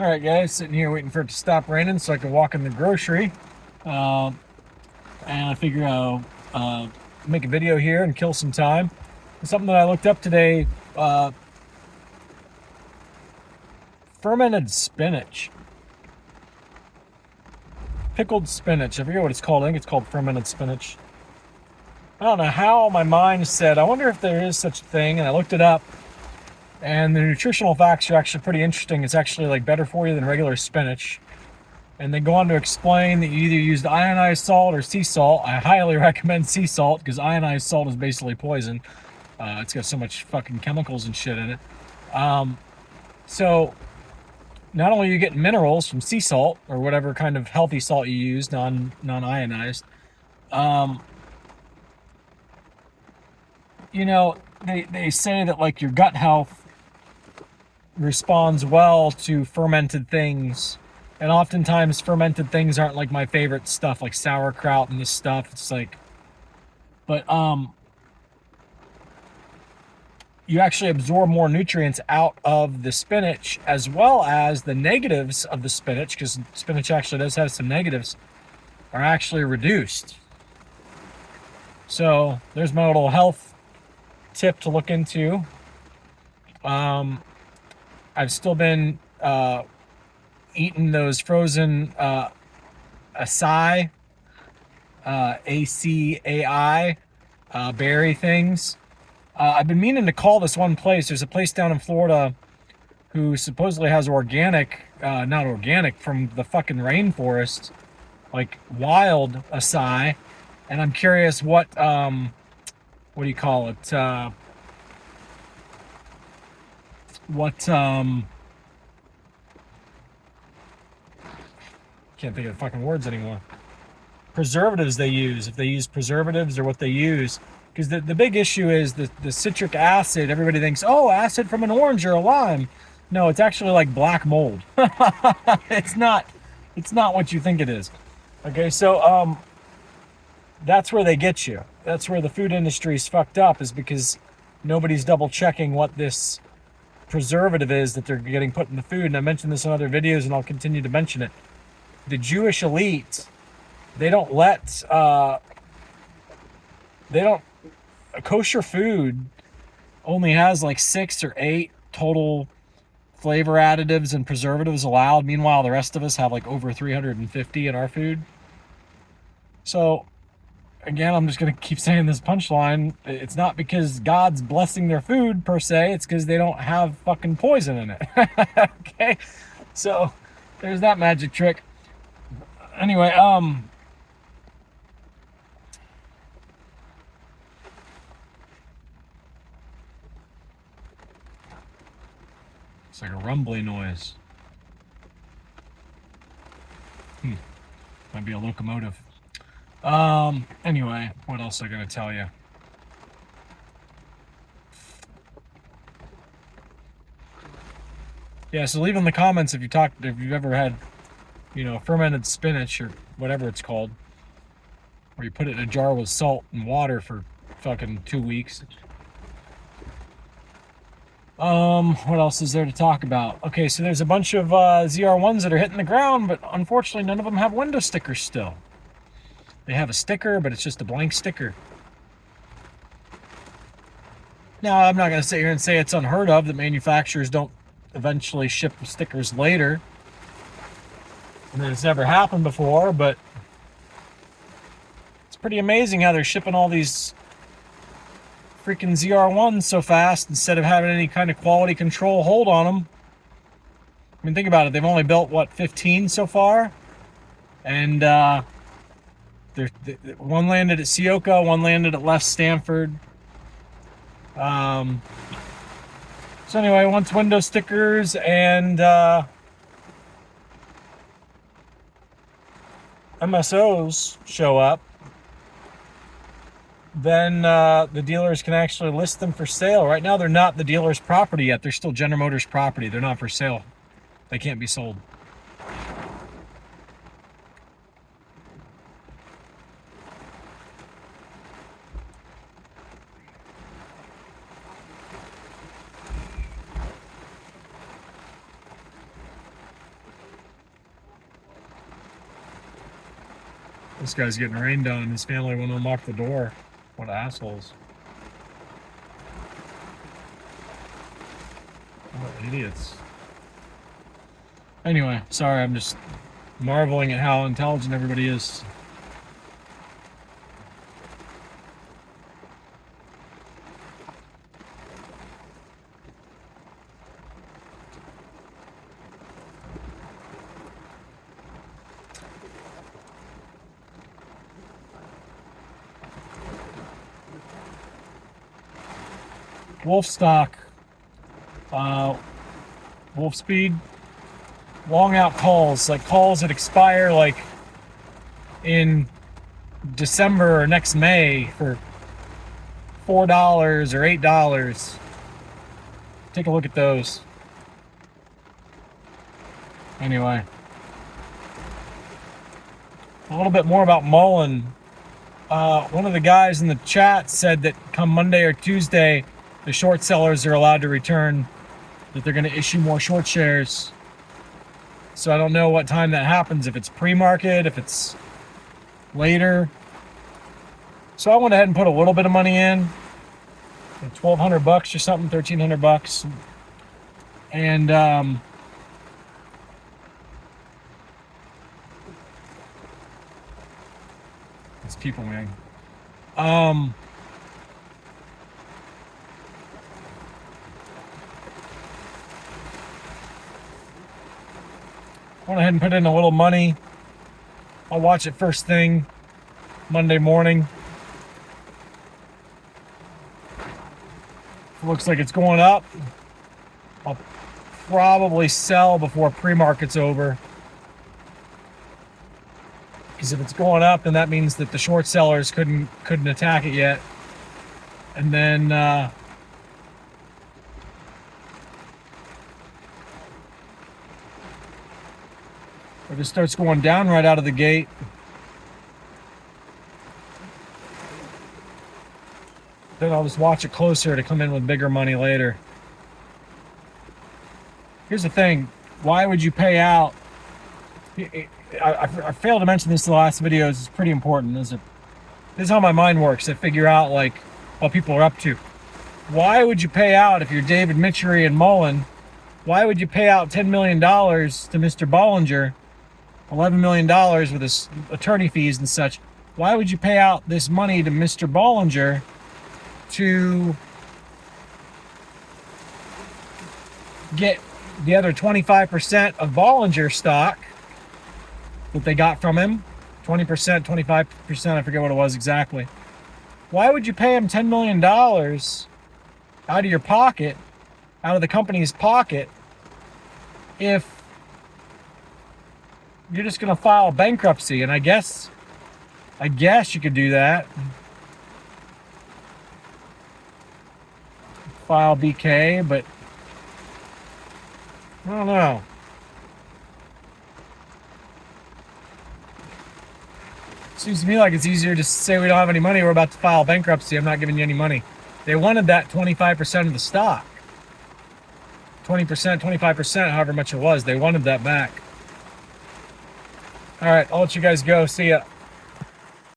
Alright guys, sitting here waiting for it to stop raining so I can walk in the grocery. And I figure I'll make a video here and kill some time. Something that I looked up today, fermented spinach. Pickled spinach. I forget what it's called. I think it's called fermented spinach. I don't know how my mind said, I wonder if there is such a thing, and I looked it up. And the nutritional facts are actually pretty interesting. It's actually like better for you than regular spinach. And they go on to explain that you either use ionized salt or sea salt. I highly recommend sea salt because ionized salt is basically poison. It's got so much fucking chemicals and shit in it. So not only are you getting minerals from sea salt or whatever kind of healthy salt you use, non-ionized, you know, they say that like your gut health responds well to fermented things, and oftentimes fermented things aren't like my favorite stuff, like sauerkraut and this stuff. It's like, but you actually absorb more nutrients out of the spinach, as well as the negatives of the spinach, because spinach actually does have some negatives, are actually reduced. So there's my little health tip to look into. I've still been eating those frozen acai, ACAI, berry things. I've been meaning to call this one place. There's a place down in Florida who supposedly has organic, not organic, from the fucking rainforest, like wild acai. And I'm curious what do you call it? Can't think of the fucking words anymore. Preservatives they use, if they use preservatives or what they use. Because the big issue is the citric acid. Everybody thinks, oh, acid from an orange or a lime. No, it's actually like black mold. It's not what you think it is. Okay, so that's where they get you. That's where the food industry is fucked up, is because nobody's double checking what this preservative is that they're getting put in the food. And I mentioned this in other videos, and I'll continue to mention it. The Jewish elite, kosher food only has like 6 or 8 total flavor additives and preservatives allowed. Meanwhile, the rest of us have like over 350 in our food. So again, I'm just going to keep saying this punchline. It's not because God's blessing their food per se. It's because they don't have fucking poison in it. Okay? So there's that magic trick. Anyway, it's like a rumbly noise. Might be a locomotive. Anyway, what else I gotta tell you? Yeah, so leave in the comments if you've ever had, fermented spinach or whatever it's called, where you put it in a jar with salt and water for fucking 2 weeks. What else is there to talk about? Okay, so there's a bunch of zr1s that are hitting the ground, but unfortunately none of them have window stickers still. They have a sticker, but it's just a blank sticker. Now, I'm not going to sit here and say it's unheard of that manufacturers don't eventually ship stickers later. And that it's never happened before, but it's pretty amazing how they're shipping all these freaking zr1s so fast instead of having any kind of quality control hold on them. I mean, think about it. They've only built, what, 15 so far? And one landed at Sioka, one landed at Left Stanford. So anyway, once window stickers and MSOs show up, then the dealers can actually list them for sale. Right now, they're not the dealer's property yet. They're still General Motors property. They're not for sale. They can't be sold. This guy's getting rained on. His family won't unlock the door. What assholes. What idiots. Anyway, sorry, I'm just marveling at how intelligent everybody is. Wolf stock, wolf speed, long out calls, like calls that expire like in December or next May for $4 or $8. Take a look at those. Anyway, a little bit more about mullen. One of the guys in the chat said that come Monday or Tuesday, the short sellers are allowed to return, that they're going to issue more short shares. So I don't know what time that happens, if it's pre-market, if it's later. So I went ahead and put a little bit of money in, $1,200 or something, $1,300. And it's people, man. Went ahead and put in a little money. I'll watch it first thing Monday morning. If it looks like it's going up, I'll probably sell before pre-market's over. Because if it's going up, then that means that the short sellers couldn't attack it yet. And then if it starts going down right out of the gate, then I'll just watch it closer to come in with bigger money later. Here's the thing. Why would you pay out? I failed to mention this in the last videos. It's pretty important. This is how my mind works. I figure out like what people are up to. Why would you pay out if you're David Mitchery and Mullen? Why would you pay out $10 million to Mr. Bollinger, $11 million with his attorney fees and such? Why would you pay out this money to Mr. Bollinger to get the other 25% of Bollinger stock that they got from him? 20%, 25%, I forget what it was exactly. Why would you pay him $10 million out of your pocket, out of the company's pocket, if you're just going to file bankruptcy? And I guess you could do that. File BK, but I don't know. Seems to me like it's easier to say we don't have any money, we're about to file bankruptcy, I'm not giving you any money. They wanted that 25% of the stock. 20%, 25%, however much it was, they wanted that back. All right, I'll let you guys go. See ya.